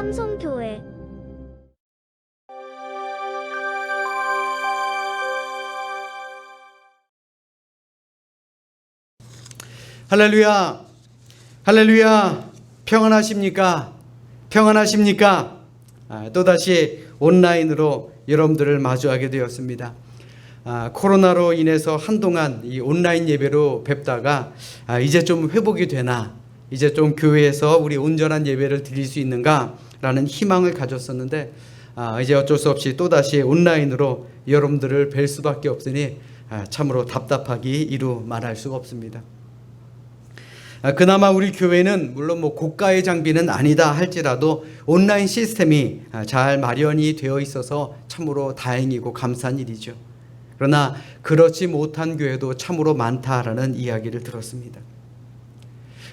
삼성교회 할렐루야, 할렐루야, 평안하십니까? 평안하십니까? 또다시 온라인으로 여러분들을 마주하게 되었습니다. 코로나로 인해서 한동안 이 온라인 예배로 뵙다가 이제 좀 회복이 되나, 이제 좀 교회에서 우리 온전한 예배를 드릴 수 있는가 라는 희망을 가졌었는데 이제 어쩔 수 없이 또다시 온라인으로 여러분들을 뵐 수밖에 없으니 참으로 답답하기 이루 말할 수가 없습니다. 그나마 우리 교회는 물론 고가의 장비는 아니다 할지라도 온라인 시스템이 잘 마련이 되어 있어서 참으로 다행이고 감사한 일이죠. 그러나 그렇지 못한 교회도 참으로 많다라는 이야기를 들었습니다.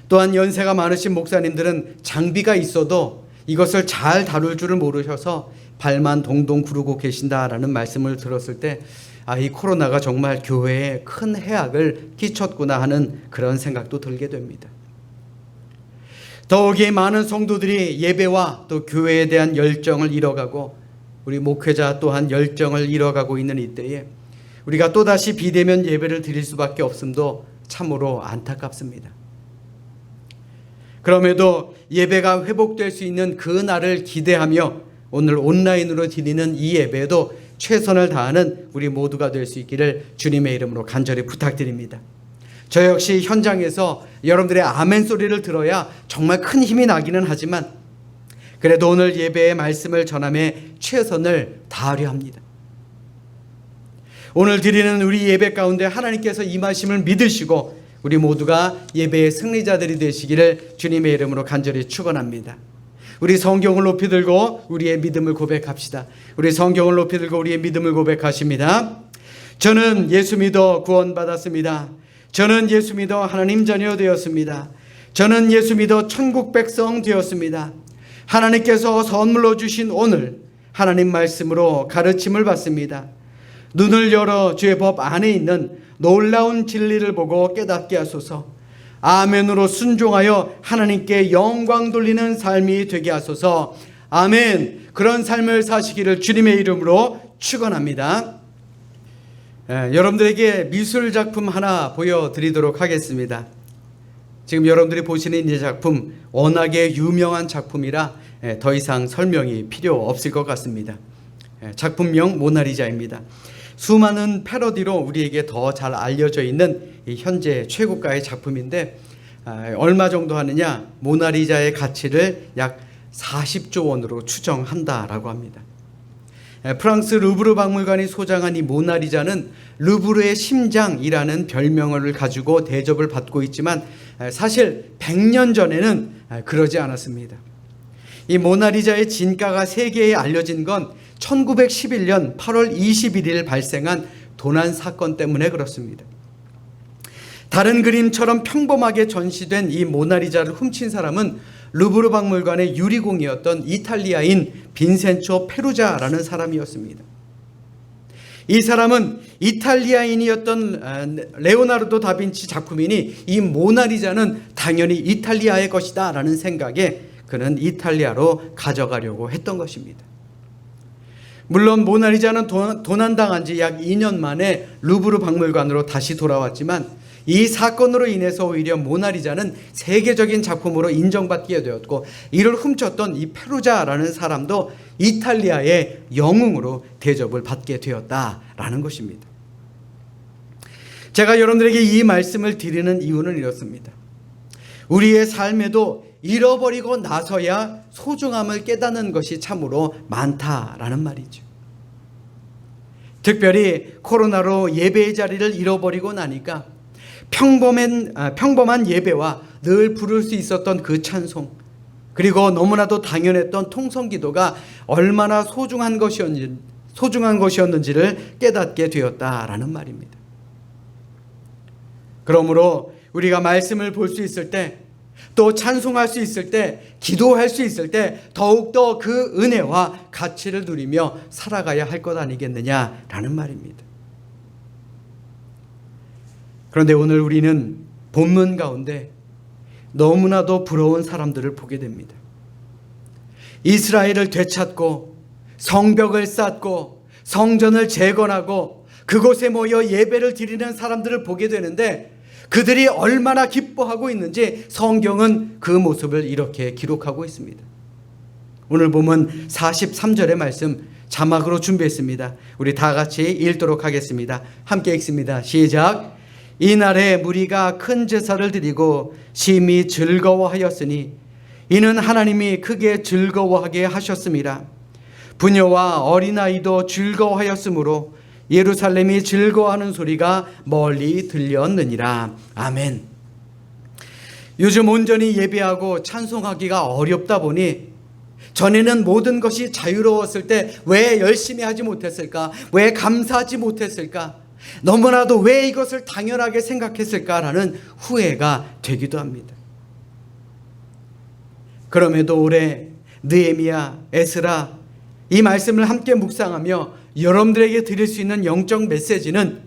또한 연세가 많으신 목사님들은 장비가 있어도 이것을 잘 다룰 줄을 모르셔서 발만 동동 구르고 계신다라는 말씀을 들었을 때 이 코로나가 정말 교회에 큰 해악을 끼쳤구나 하는 그런 생각도 들게 됩니다. 더욱이 많은 성도들이 예배와 또 교회에 대한 열정을 잃어가고 우리 목회자 또한 열정을 잃어가고 있는 이때에 우리가 또다시 비대면 예배를 드릴 수밖에 없음도 참으로 안타깝습니다. 그럼에도 예배가 회복될 수 있는 그 날을 기대하며 오늘 온라인으로 드리는 이 예배도 최선을 다하는 우리 모두가 될 수 있기를 주님의 이름으로 간절히 부탁드립니다. 저 역시 현장에서 여러분들의 아멘 소리를 들어야 정말 큰 힘이 나기는 하지만 그래도 오늘 예배의 말씀을 전함에 최선을 다하려 합니다. 오늘 드리는 우리 예배 가운데 하나님께서 임하심을 믿으시고 우리 모두가 예배의 승리자들이 되시기를 주님의 이름으로 간절히 축원합니다. 우리 성경을 높이 들고 우리의 믿음을 고백합시다. 우리 성경을 높이 들고 우리의 믿음을 고백하십니다. 저는 예수 믿어 구원받았습니다. 저는 예수 믿어 하나님 자녀 되었습니다. 저는 예수 믿어 천국 백성 되었습니다. 하나님께서 선물로 주신 오늘 하나님 말씀으로 가르침을 받습니다. 눈을 열어 주의 법 안에 있는 놀라운 진리를 보고 깨닫게 하소서. 아멘으로 순종하여 하나님께 영광 돌리는 삶이 되게 하소서. 아멘. 그런 삶을 사시기를 주님의 이름으로 축원합니다. 여러분들에게 미술 작품 하나 보여드리도록 하겠습니다. 지금 여러분들이 보시는 이 작품 워낙에 유명한 작품이라 더 이상 설명이 필요 없을 것 같습니다. 작품명 모나리자입니다. 수많은 패러디로 우리에게 더 잘 알려져 있는 현재 최고가의 작품인데 얼마 정도 하느냐, 모나리자의 가치를 약 40조 원으로 추정한다라고 합니다. 프랑스 루브르 박물관이 소장한 이 모나리자는 루브르의 심장이라는 별명을 가지고 대접을 받고 있지만 사실 100년 전에는 그러지 않았습니다. 이 모나리자의 진가가 세계에 알려진 건 1911년 8월 21일 발생한 도난 사건 때문에 그렇습니다. 다른 그림처럼 평범하게 전시된 이 모나리자를 훔친 사람은 루브르 박물관의 유리공이었던 이탈리아인 빈센초 페루자라는 사람이었습니다. 이 사람은 이탈리아인이었던 레오나르도 다빈치 작품이니 이 모나리자는 당연히 이탈리아의 것이다 라는 생각에 그는 이탈리아로 가져가려고 했던 것입니다. 물론 모나리자는 도난당한 지 약 2년 만에 루브르 박물관으로 다시 돌아왔지만 이 사건으로 인해서 오히려 모나리자는 세계적인 작품으로 인정받게 되었고 이를 훔쳤던 이 페루자라는 사람도 이탈리아의 영웅으로 대접을 받게 되었다라는 것입니다. 제가 여러분들에게 이 말씀을 드리는 이유는 이렇습니다. 우리의 삶에도 잃어버리고 나서야 소중함을 깨닫는 것이 참으로 많다라는 말이죠. 특별히 코로나로 예배의 자리를 잃어버리고 나니까 평범한 예배와 늘 부를 수 있었던 그 찬송, 그리고 너무나도 당연했던 통성기도가 얼마나 소중한 것이었는지를 깨닫게 되었다라는 말입니다. 그러므로 우리가 말씀을 볼 수 있을 때, 또 찬송할 수 있을 때, 기도할 수 있을 때 더욱더 그 은혜와 가치를 누리며 살아가야 할 것 아니겠느냐라는 말입니다. 그런데 오늘 우리는 본문 가운데 너무나도 부러운 사람들을 보게 됩니다. 이스라엘을 되찾고 성벽을 쌓고 성전을 재건하고 그곳에 모여 예배를 드리는 사람들을 보게 되는데, 그들이 얼마나 기뻐하고 있는지 성경은 그 모습을 이렇게 기록하고 있습니다. 오늘 보면 43절의 말씀 자막으로 준비했습니다. 우리 다 같이 읽도록 하겠습니다. 함께 읽습니다. 시작. 이날에 무리가 큰 제사를 드리고 심히 즐거워하였으니 이는 하나님이 크게 즐거워하게 하셨습니다. 부녀와 어린아이도 즐거워하였으므로 예루살렘이 즐거워하는 소리가 멀리 들렸느니라. 아멘. 요즘 온전히 예배하고 찬송하기가 어렵다 보니 전에는 모든 것이 자유로웠을 때 왜 열심히 하지 못했을까? 왜 감사하지 못했을까? 너무나도 왜 이것을 당연하게 생각했을까라는 후회가 되기도 합니다. 그럼에도 올해 느헤미야, 에스라 이 말씀을 함께 묵상하며 여러분들에게 드릴 수 있는 영적 메시지는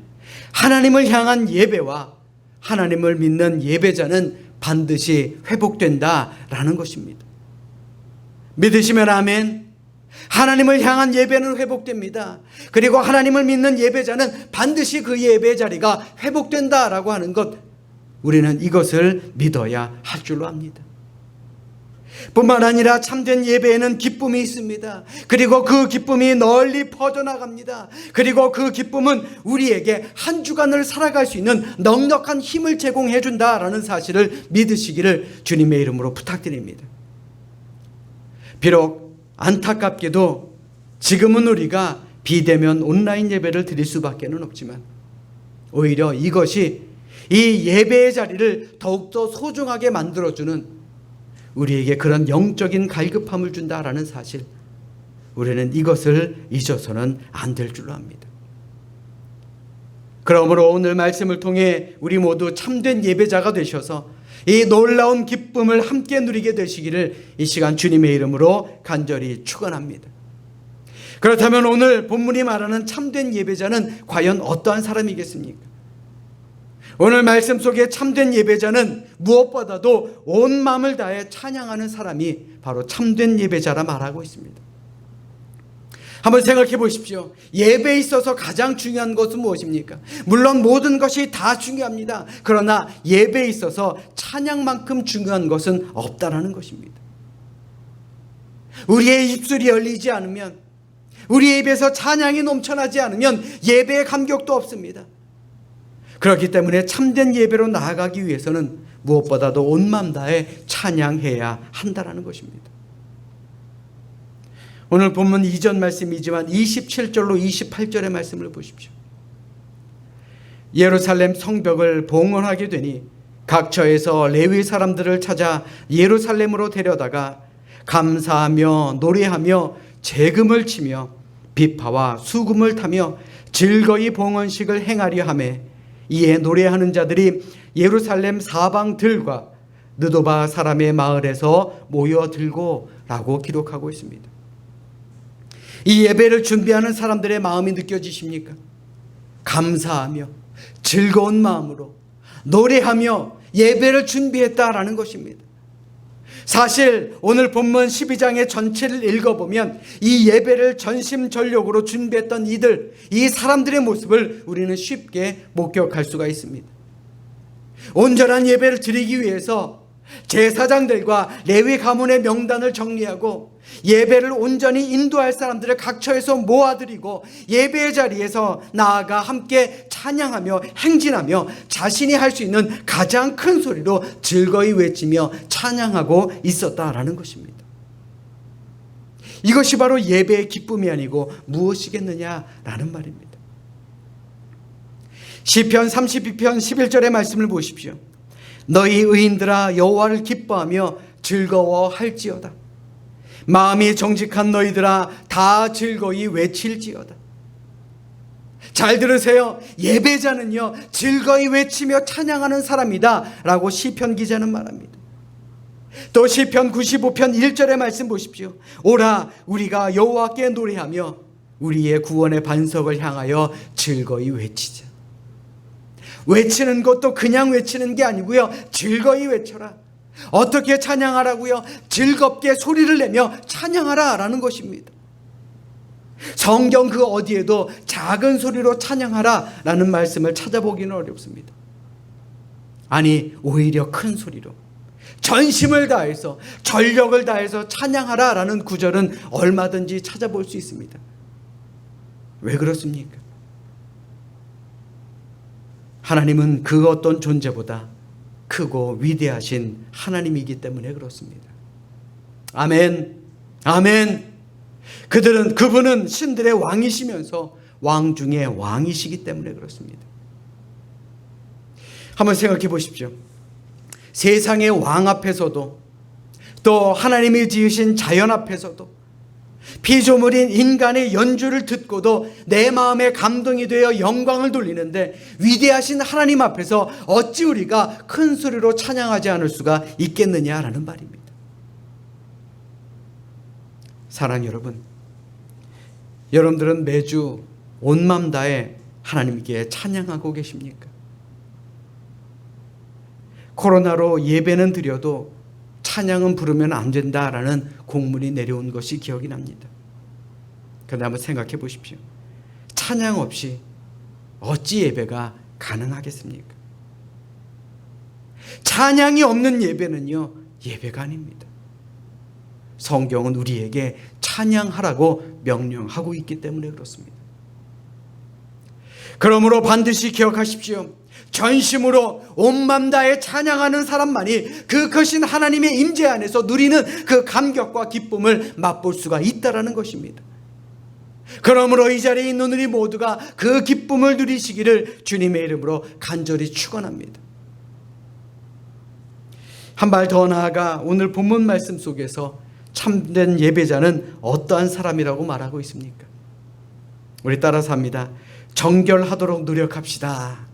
하나님을 향한 예배와 하나님을 믿는 예배자는 반드시 회복된다라는 것입니다. 믿으시면 아멘. 하나님을 향한 예배는 회복됩니다. 그리고 하나님을 믿는 예배자는 반드시 그 예배 자리가 회복된다라고 하는 것, 우리는 이것을 믿어야 할 줄로 압니다. 뿐만 아니라 참된 예배에는 기쁨이 있습니다. 그리고 그 기쁨이 널리 퍼져나갑니다. 그리고 그 기쁨은 우리에게 한 주간을 살아갈 수 있는 넉넉한 힘을 제공해 준다라는 사실을 믿으시기를 주님의 이름으로 부탁드립니다. 비록 안타깝게도 지금은 우리가 비대면 온라인 예배를 드릴 수밖에 없지만 오히려 이것이 이 예배의 자리를 더욱더 소중하게 만들어주는, 우리에게 그런 영적인 갈급함을 준다라는 사실, 우리는 이것을 잊어서는 안 될 줄로 압니다. 그러므로 오늘 말씀을 통해 우리 모두 참된 예배자가 되셔서 이 놀라운 기쁨을 함께 누리게 되시기를 이 시간 주님의 이름으로 간절히 축원합니다. 그렇다면 오늘 본문이 말하는 참된 예배자는 과연 어떠한 사람이겠습니까? 오늘 말씀 속에 참된 예배자는 무엇보다도 온 마음을 다해 찬양하는 사람이 바로 참된 예배자라 말하고 있습니다. 한번 생각해 보십시오. 예배에 있어서 가장 중요한 것은 무엇입니까? 물론 모든 것이 다 중요합니다. 그러나 예배에 있어서 찬양만큼 중요한 것은 없다라는 것입니다. 우리의 입술이 열리지 않으면, 우리의 입에서 찬양이 넘쳐나지 않으면 예배의 감격도 없습니다. 그렇기 때문에 참된 예배로 나아가기 위해서는 무엇보다도 온 마음 다해 찬양해야 한다라는 것입니다. 오늘 본문 이전 말씀이지만 27절로 28절의 말씀을 보십시오. 예루살렘 성벽을 봉헌하게 되니 각처에서 레위 사람들을 찾아 예루살렘으로 데려다가 감사하며 노래하며 재금을 치며 비파와 수금을 타며 즐거이 봉헌식을 행하려 하매, 이에 노래하는 자들이 예루살렘 사방들과 느도바 사람의 마을에서 모여들고 라고 기록하고 있습니다. 이 예배를 준비하는 사람들의 마음이 느껴지십니까? 감사하며 즐거운 마음으로 노래하며 예배를 준비했다라는 것입니다. 사실 오늘 본문 12장의 전체를 읽어보면 이 예배를 전심전력으로 준비했던 이 사람들의 모습을 우리는 쉽게 목격할 수가 있습니다. 온전한 예배를 드리기 위해서 제사장들과 레위 가문의 명단을 정리하고 예배를 온전히 인도할 사람들을 각처에서 모아들이고 예배의 자리에서 나아가 함께 찬양하며 행진하며 자신이 할 수 있는 가장 큰 소리로 즐거이 외치며 찬양하고 있었다라는 것입니다. 이것이 바로 예배의 기쁨이 아니고 무엇이겠느냐라는 말입니다. 시편 32편 11절의 말씀을 보십시오. 너희 의인들아 여호와를 기뻐하며 즐거워할지어다. 마음이 정직한 너희들아 다 즐거이 외칠지어다. 잘 들으세요. 예배자는요 즐거이 외치며 찬양하는 사람이다 라고 시편 기자는 말합니다. 또 시편 95편 1절의 말씀 보십시오. 오라 우리가 여호와께 노래하며 우리의 구원의 반석을 향하여 즐거이 외치자. 외치는 것도 그냥 외치는 게 아니고요, 즐거이 외쳐라. 어떻게 찬양하라고요? 즐겁게 소리를 내며 찬양하라라는 것입니다. 성경 그 어디에도 작은 소리로 찬양하라라는 말씀을 찾아보기는 어렵습니다. 아니, 오히려 큰 소리로 전심을 다해서 전력을 다해서 찬양하라라는 구절은 얼마든지 찾아볼 수 있습니다. 왜 그렇습니까? 하나님은 그 어떤 존재보다 크고 위대하신 하나님이기 때문에 그렇습니다. 아멘, 아멘. 그분은 신들의 왕이시면서 왕 중에 왕이시기 때문에 그렇습니다. 한번 생각해 보십시오. 세상의 왕 앞에서도, 또 하나님이 지으신 자연 앞에서도, 피조물인 인간의 연주를 듣고도 내 마음에 감동이 되어 영광을 돌리는데, 위대하신 하나님 앞에서 어찌 우리가 큰 소리로 찬양하지 않을 수가 있겠느냐라는 말입니다. 사랑하는 여러분, 여러분들은 매주 온 마음 다해 하나님께 찬양하고 계십니까? 코로나로 예배는 드려도 찬양은 부르면 안 된다라는 공문이 내려온 것이 기억이 납니다. 그런데 한번 생각해 보십시오. 찬양 없이 어찌 예배가 가능하겠습니까? 찬양이 없는 예배는요, 예배가 아닙니다. 성경은 우리에게 찬양하라고 명령하고 있기 때문에 그렇습니다. 그러므로 반드시 기억하십시오. 전심으로 온 맘 다해 찬양하는 사람만이 그 크신 하나님의 임재 안에서 누리는 그 감격과 기쁨을 맛볼 수가 있다라는 것입니다. 그러므로 이 자리에 있는 우리 모두가 그 기쁨을 누리시기를 주님의 이름으로 간절히 축원합니다. 한 발 더 나아가 오늘 본문 말씀 속에서 참된 예배자는 어떠한 사람이라고 말하고 있습니까? 우리 따라서 합니다. 정결하도록 노력합시다.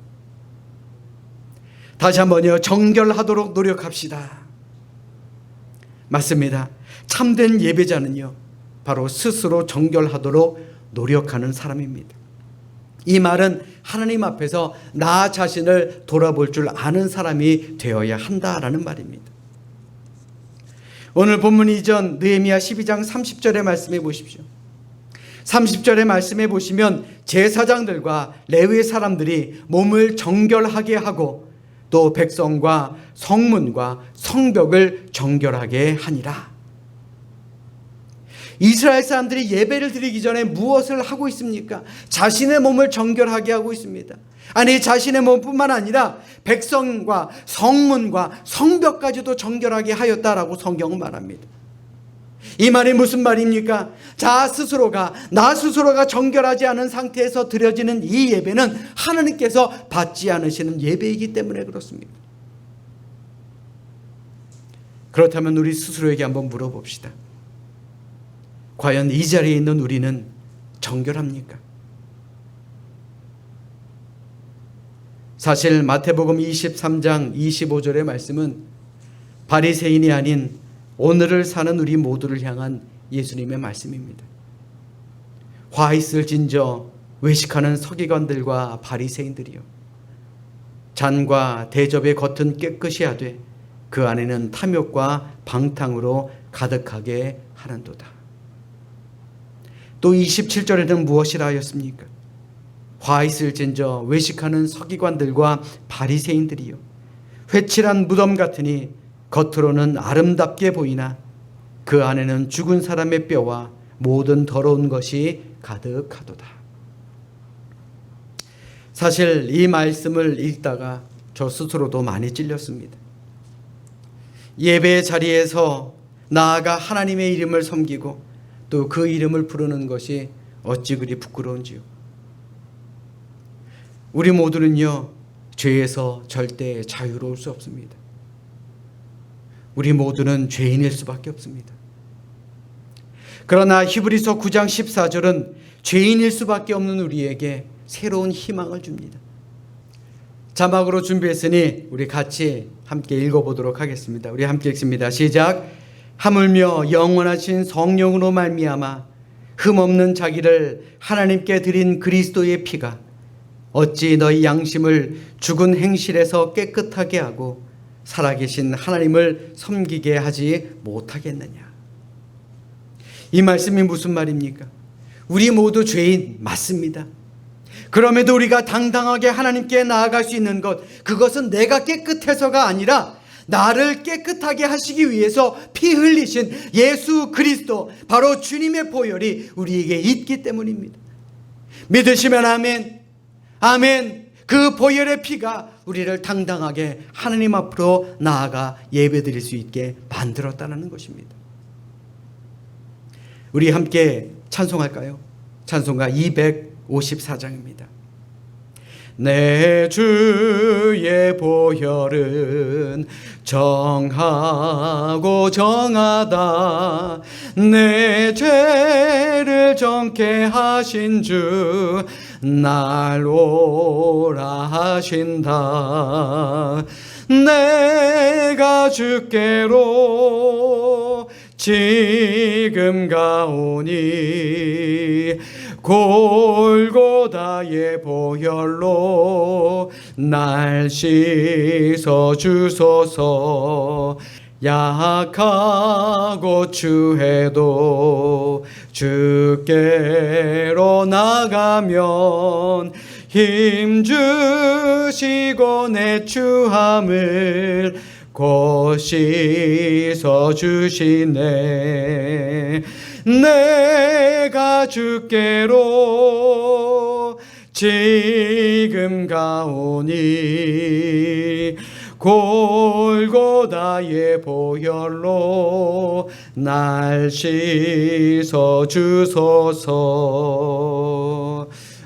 다시 한번요. 정결하도록 노력합시다. 맞습니다. 참된 예배자는요, 바로 스스로 정결하도록 노력하는 사람입니다. 이 말은 하나님 앞에서 나 자신을 돌아볼 줄 아는 사람이 되어야 한다라는 말입니다. 오늘 본문 이전 느헤미야 12장 30절의 말씀해 보십시오. 30절의 말씀해 보시면 제사장들과 레위 사람들이 몸을 정결하게 하고 또 백성과 성문과 성벽을 정결하게 하니라. 이스라엘 사람들이 예배를 드리기 전에 무엇을 하고 있습니까? 자신의 몸을 정결하게 하고 있습니다. 아니, 자신의 몸뿐만 아니라 백성과 성문과 성벽까지도 정결하게 하였다라고 성경은 말합니다. 이 말이 무슨 말입니까? 나 스스로가 정결하지 않은 상태에서 드려지는 이 예배는 하나님께서 받지 않으시는 예배이기 때문에 그렇습니다. 그렇다면 우리 스스로에게 한번 물어봅시다. 과연 이 자리에 있는 우리는 정결합니까? 사실 마태복음 23장 25절의 말씀은 바리새인이 아닌 오늘을 사는 우리 모두를 향한 예수님의 말씀입니다. 화 있을진저 외식하는 서기관들과 바리새인들이요, 잔과 대접의 겉은 깨끗이 하되 그 안에는 탐욕과 방탕으로 가득하게 하는도다. 또 27절에는 무엇이라 하였습니까? 화 있을진저 외식하는 서기관들과 바리새인들이요, 회칠한 무덤 같으니 겉으로는 아름답게 보이나 그 안에는 죽은 사람의 뼈와 모든 더러운 것이 가득하도다. 사실 이 말씀을 읽다가 저 스스로도 많이 찔렸습니다. 예배의 자리에서 나아가 하나님의 이름을 섬기고 또 그 이름을 부르는 것이 어찌 그리 부끄러운지요. 우리 모두는요, 죄에서 절대 자유로울 수 없습니다. 우리 모두는 죄인일 수밖에 없습니다. 그러나 히브리서 9장 14절은 죄인일 수밖에 없는 우리에게 새로운 희망을 줍니다. 자막으로 준비했으니 우리 같이 함께 읽어보도록 하겠습니다. 우리 함께 읽습니다. 시작. 하물며 영원하신 성령으로 말미암아 흠없는 자기를 하나님께 드린 그리스도의 피가 어찌 너희 양심을 죽은 행실에서 깨끗하게 하고 살아계신 하나님을 섬기게 하지 못하겠느냐. 이 말씀이 무슨 말입니까? 우리 모두 죄인 맞습니다. 그럼에도 우리가 당당하게 하나님께 나아갈 수 있는 것, 그것은 내가 깨끗해서가 아니라 나를 깨끗하게 하시기 위해서 피 흘리신 예수 그리스도, 바로 주님의 보혈이 우리에게 있기 때문입니다. 믿으시면 아멘. 아멘. 그 보혈의 피가 우리를 당당하게 하나님 앞으로 나아가 예배드릴 수 있게 만들었다는 것입니다. 우리 함께 찬송할까요? 찬송가 254장입니다. 내 주의 보혈은 정하고 정하다. 내 죄를 정케 하신 주 날 오라 하신다. 내가 주께로 지금 가오니 골고다의 보혈로 날 씻어 주소서. 약하고 추해도 주께로 나가면 힘 주시고 내 추함을 곧 씻어 주시네. 내가 주께로 지금 가오니 골고다의 보혈로 날 씻어 주소서.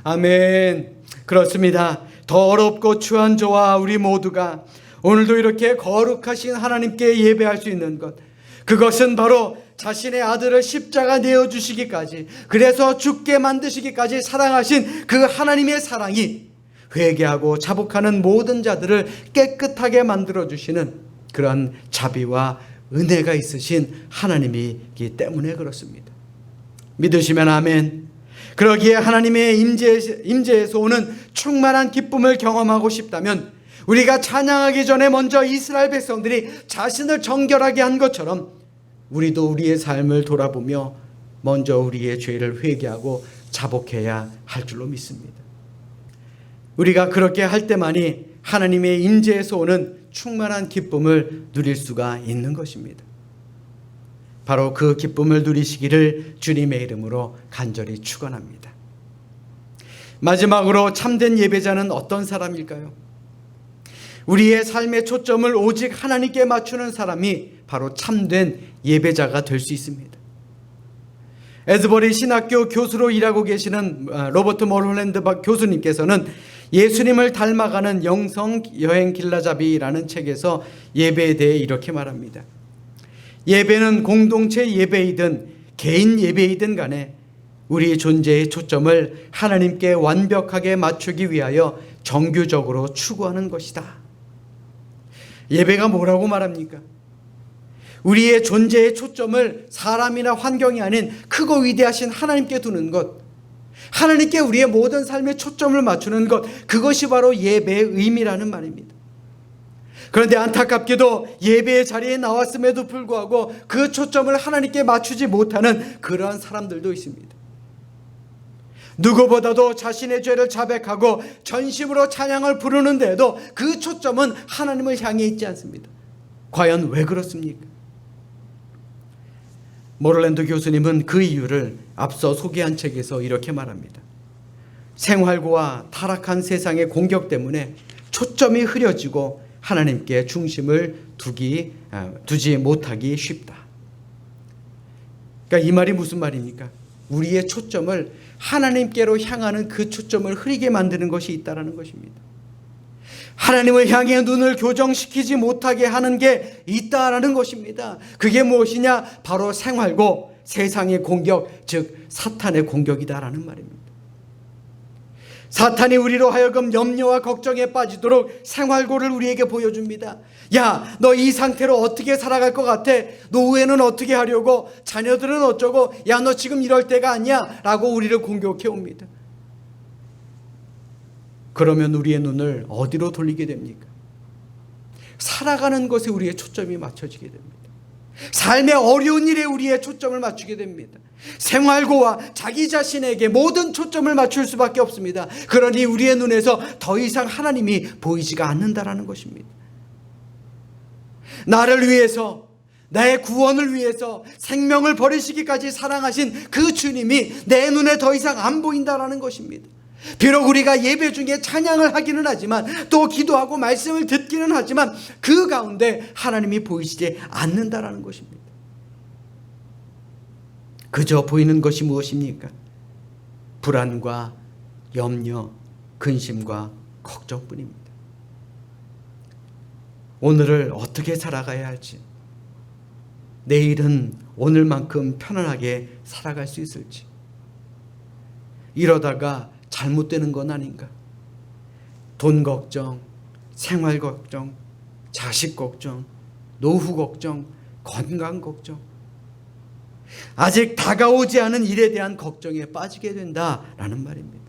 아멘. 그렇습니다. 더럽고 추한 저와 우리 모두가 오늘도 이렇게 거룩하신 하나님께 예배할 수 있는 것, 그것은 바로 자신의 아들을 십자가 내어주시기까지, 그래서 죽게 만드시기까지 사랑하신 그 하나님의 사랑이 회개하고 자복하는 모든 자들을 깨끗하게 만들어주시는 그런 자비와 은혜가 있으신 하나님이기 때문에 그렇습니다. 믿으시면 아멘. 그러기에 하나님의 임재에서 오는 충만한 기쁨을 경험하고 싶다면, 우리가 찬양하기 전에 먼저 이스라엘 백성들이 자신을 정결하게 한 것처럼 우리도 우리의 삶을 돌아보며 먼저 우리의 죄를 회개하고 자복해야 할 줄로 믿습니다. 우리가 그렇게 할 때만이 하나님의 임재에서 오는 충만한 기쁨을 누릴 수가 있는 것입니다. 바로 그 기쁨을 누리시기를 주님의 이름으로 간절히 축원합니다. 마지막으로 참된 예배자는 어떤 사람일까요? 우리의 삶의 초점을 오직 하나님께 맞추는 사람이 바로 참된 예배자가 될 수 있습니다. 에즈버리 신학교 교수로 일하고 계시는 로버트 멀홀랜드 교수님께서는 예수님을 닮아가는 영성 여행 길라잡이라는 책에서 예배에 대해 이렇게 말합니다. 예배는 공동체 예배이든 개인 예배이든 간에 우리 존재의 초점을 하나님께 완벽하게 맞추기 위하여 정규적으로 추구하는 것이다. 예배가 뭐라고 말합니까? 우리의 존재의 초점을 사람이나 환경이 아닌 크고 위대하신 하나님께 두는 것, 하나님께 우리의 모든 삶의 초점을 맞추는 것, 그것이 바로 예배의 의미라는 말입니다. 그런데 안타깝게도 예배의 자리에 나왔음에도 불구하고 그 초점을 하나님께 맞추지 못하는 그러한 사람들도 있습니다. 누구보다도 자신의 죄를 자백하고 전심으로 찬양을 부르는데도 그 초점은 하나님을 향해 있지 않습니다. 과연 왜 그렇습니까? 모럴랜드 교수님은 그 이유를 앞서 소개한 책에서 이렇게 말합니다. 생활고와 타락한 세상의 공격 때문에 초점이 흐려지고 하나님께 중심을 두지 못하기 쉽다. 그러니까 이 말이 무슨 말입니까? 우리의 초점을 하나님께로 향하는 그 초점을 흐리게 만드는 것이 있다는 것입니다. 하나님을 향해 눈을 교정시키지 못하게 하는 게 있다라는 것입니다. 그게 무엇이냐? 바로 생활고 세상의 공격, 즉 사탄의 공격이다라는 말입니다. 사탄이 우리로 하여금 염려와 걱정에 빠지도록 생활고를 우리에게 보여줍니다. 야, 너 이 상태로 어떻게 살아갈 것 같아? 노후에는 어떻게 하려고? 자녀들은 어쩌고? 야, 너 지금 이럴 때가 아니야? 라고 우리를 공격해 옵니다. 그러면 우리의 눈을 어디로 돌리게 됩니까? 살아가는 것에 우리의 초점이 맞춰지게 됩니다. 삶의 어려운 일에 우리의 초점을 맞추게 됩니다. 생활고와 자기 자신에게 모든 초점을 맞출 수밖에 없습니다. 그러니 우리의 눈에서 더 이상 하나님이 보이지가 않는다라는 것입니다. 나를 위해서, 나의 구원을 위해서 생명을 버리시기까지 사랑하신 그 주님이 내 눈에 더 이상 안 보인다라는 것입니다. 비록 우리가 예배 중에 찬양을 하기는 하지만, 또 기도하고 말씀을 듣기는 하지만, 그 가운데 하나님이 보이시지 않는다라는 것입니다. 그저 보이는 것이 무엇입니까? 불안과 염려, 근심과 걱정뿐입니다. 오늘을 어떻게 살아가야 할지, 내일은 오늘만큼 편안하게 살아갈 수 있을지, 이러다가 잘못되는 건 아닌가? 돈 걱정, 생활 걱정, 자식 걱정, 노후 걱정, 건강 걱정, 아직 다가오지 않은 일에 대한 걱정에 빠지게 된다라는 말입니다.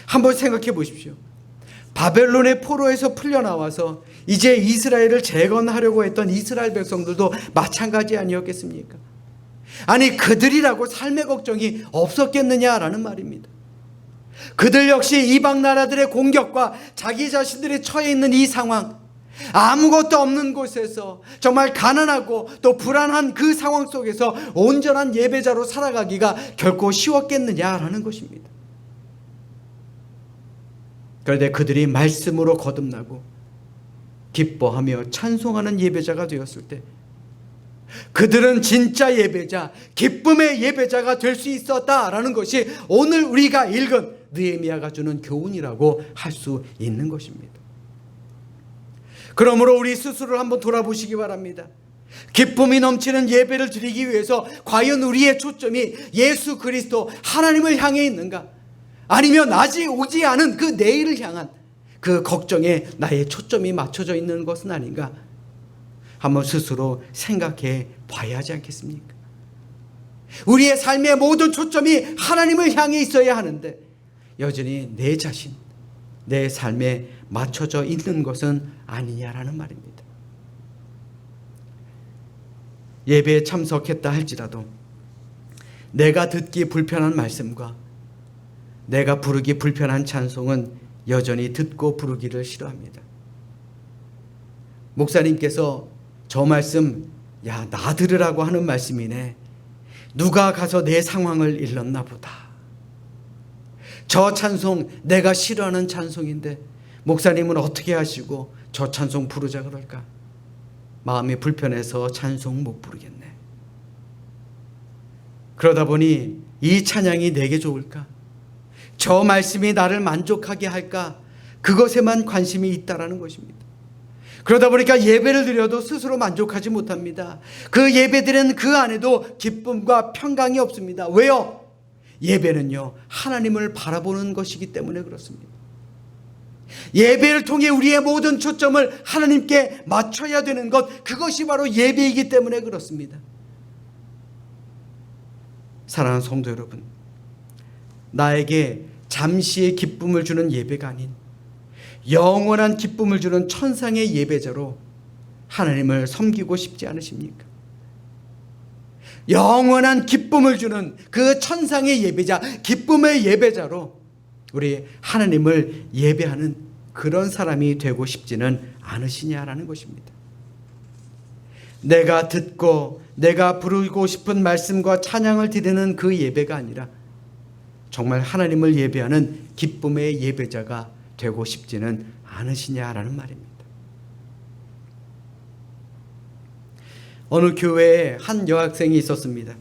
한번 생각해 보십시오. 바벨론의 포로에서 풀려나와서 이제 이스라엘을 재건하려고 했던 이스라엘 백성들도 마찬가지 아니었겠습니까? 아니, 그들이라고 삶의 걱정이 없었겠느냐라는 말입니다. 그들 역시 이방 나라들의 공격과 자기 자신들이 처해 있는 이 상황, 아무것도 없는 곳에서 정말 가난하고 또 불안한 그 상황 속에서 온전한 예배자로 살아가기가 결코 쉬웠겠느냐라는 것입니다. 그런데 그들이 말씀으로 거듭나고 기뻐하며 찬송하는 예배자가 되었을 때, 그들은 진짜 예배자, 기쁨의 예배자가 될 수 있었다라는 것이 오늘 우리가 읽은 느헤미야가 주는 교훈이라고 할 수 있는 것입니다. 그러므로 우리 스스로를 한번 돌아보시기 바랍니다. 기쁨이 넘치는 예배를 드리기 위해서 과연 우리의 초점이 예수 그리스도 하나님을 향해 있는가? 아니면 아직 오지 않은 그 내일을 향한 그 걱정에 나의 초점이 맞춰져 있는 것은 아닌가? 한번 스스로 생각해 봐야 하지 않겠습니까? 우리의 삶의 모든 초점이 하나님을 향해 있어야 하는데 여전히 내 자신, 내 삶에 맞춰져 있는 것은 아니냐라는 말입니다. 예배에 참석했다 할지라도 내가 듣기 불편한 말씀과 내가 부르기 불편한 찬송은 여전히 듣고 부르기를 싫어합니다. 목사님께서 저 말씀, 야, 나 들으라고 하는 말씀이네. 누가 가서 내 상황을 일렀나 보다. 저 찬송 내가 싫어하는 찬송인데 목사님은 어떻게 하시고 저 찬송 부르자 그럴까? 마음이 불편해서 찬송 못 부르겠네. 그러다 보니 이 찬양이 내게 좋을까? 저 말씀이 나를 만족하게 할까? 그것에만 관심이 있다라는 것입니다. 그러다 보니까 예배를 드려도 스스로 만족하지 못합니다. 그 예배드리는 그 안에도 기쁨과 평강이 없습니다. 왜요? 예배는요, 하나님을 바라보는 것이기 때문에 그렇습니다. 예배를 통해 우리의 모든 초점을 하나님께 맞춰야 되는 것, 그것이 바로 예배이기 때문에 그렇습니다. 사랑하는 성도 여러분, 나에게 잠시의 기쁨을 주는 예배가 아닌 영원한 기쁨을 주는 천상의 예배자로 하나님을 섬기고 싶지 않으십니까? 영원한 기쁨을 주는 그 천상의 예배자, 기쁨의 예배자로 우리 하나님을 예배하는 그런 사람이 되고 싶지는 않으시냐라는 것입니다. 내가 듣고 내가 부르고 싶은 말씀과 찬양을 드리는 그 예배가 아니라 정말 하나님을 예배하는 기쁨의 예배자가 되고 싶지는 않으시냐라는 말입니다. 어느 교회에 한 여학생이 있었습니다.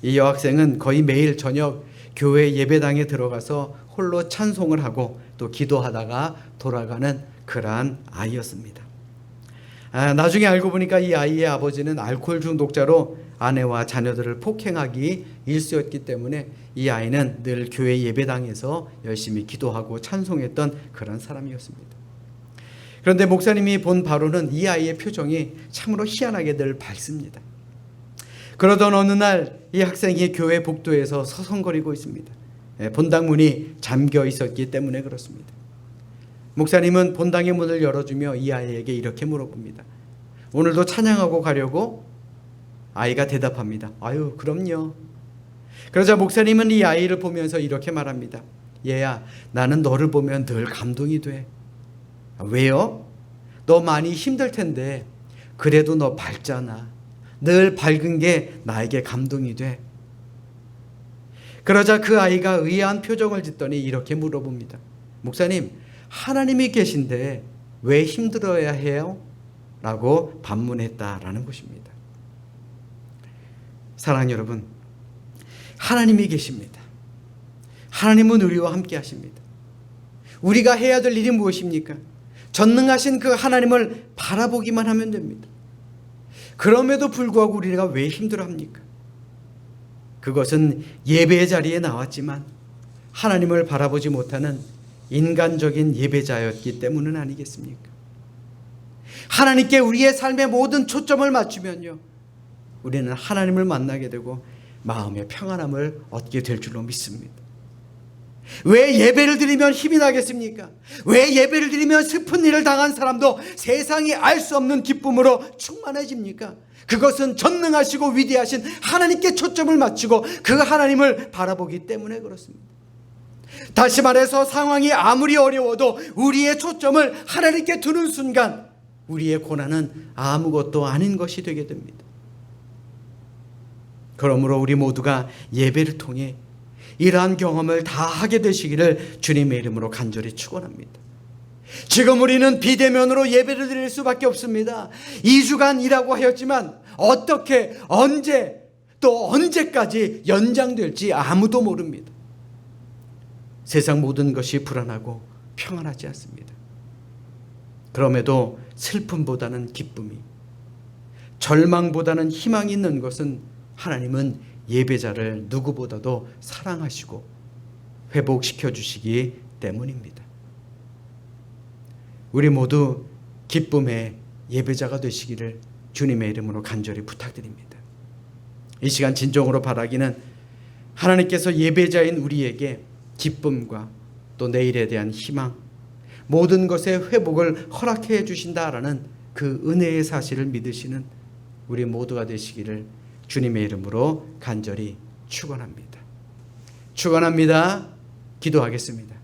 이 여학생은 거의 매일 저녁 교회 예배당에 들어가서 홀로 찬송을 하고 또 기도하다가 돌아가는 그러한 아이였습니다. 나중에 알고 보니까 이 아이의 아버지는 알코올 중독자로 아내와 자녀들을 폭행하기 일쑤였기 때문에 이 아이는 늘 교회 예배당에서 열심히 기도하고 찬송했던 그런 사람이었습니다. 그런데 목사님이 본 바로는 이 아이의 표정이 참으로 희한하게 늘 밝습니다. 그러던 어느 날 이 학생이 교회 복도에서 서성거리고 있습니다. 본당 문이 잠겨 있었기 때문에 그렇습니다. 목사님은 본당의 문을 열어주며 이 아이에게 이렇게 물어봅니다. 오늘도 찬양하고 가려고? 아이가 대답합니다. 아유, 그럼요. 그러자 목사님은 이 아이를 보면서 이렇게 말합니다. 얘야, 나는 너를 보면 늘 감동이 돼. 왜요? 너 많이 힘들 텐데 그래도 너 밝잖아. 늘 밝은 게 나에게 감동이 돼. 그러자 그 아이가 의아한 표정을 짓더니 이렇게 물어봅니다. 목사님, 하나님이 계신데 왜 힘들어야 해요? 라고 반문했다라는 것입니다. 사랑하는 여러분, 하나님이 계십니다. 하나님은 우리와 함께 하십니다. 우리가 해야 될 일이 무엇입니까? 전능하신 그 하나님을 바라보기만 하면 됩니다. 그럼에도 불구하고 우리가 왜 힘들어합니까? 그것은 예배의 자리에 나왔지만 하나님을 바라보지 못하는 인간적인 예배자였기 때문은 아니겠습니까? 하나님께 우리의 삶의 모든 초점을 맞추면요, 우리는 하나님을 만나게 되고 마음의 평안함을 얻게 될 줄로 믿습니다. 왜 예배를 드리면 힘이 나겠습니까? 왜 예배를 드리면 슬픈 일을 당한 사람도 세상이 알 수 없는 기쁨으로 충만해집니까? 그것은 전능하시고 위대하신 하나님께 초점을 맞추고 그 하나님을 바라보기 때문에 그렇습니다. 다시 말해서 상황이 아무리 어려워도 우리의 초점을 하나님께 두는 순간 우리의 고난은 아무것도 아닌 것이 되게 됩니다. 그러므로 우리 모두가 예배를 통해 이러한 경험을 다 하게 되시기를 주님의 이름으로 간절히 축원합니다. 지금 우리는 비대면으로 예배를 드릴 수밖에 없습니다. 2주간 일하고 하였지만 어떻게, 언제, 또 언제까지 연장될지 아무도 모릅니다. 세상 모든 것이 불안하고 평안하지 않습니다. 그럼에도 슬픔보다는 기쁨이, 절망보다는 희망이 있는 것은 하나님은 예배자를 누구보다도 사랑하시고 회복시켜 주시기 때문입니다. 우리 모두 기쁨의 예배자가 되시기를 주님의 이름으로 간절히 부탁드립니다. 이 시간 진정으로 바라기는 하나님께서 예배자인 우리에게 기쁨과 또 내일에 대한 희망, 모든 것의 회복을 허락해 주신다라는 그 은혜의 사실을 믿으시는 우리 모두가 되시기를 주님의 이름으로 간절히 축원합니다. 축원합니다. 기도하겠습니다.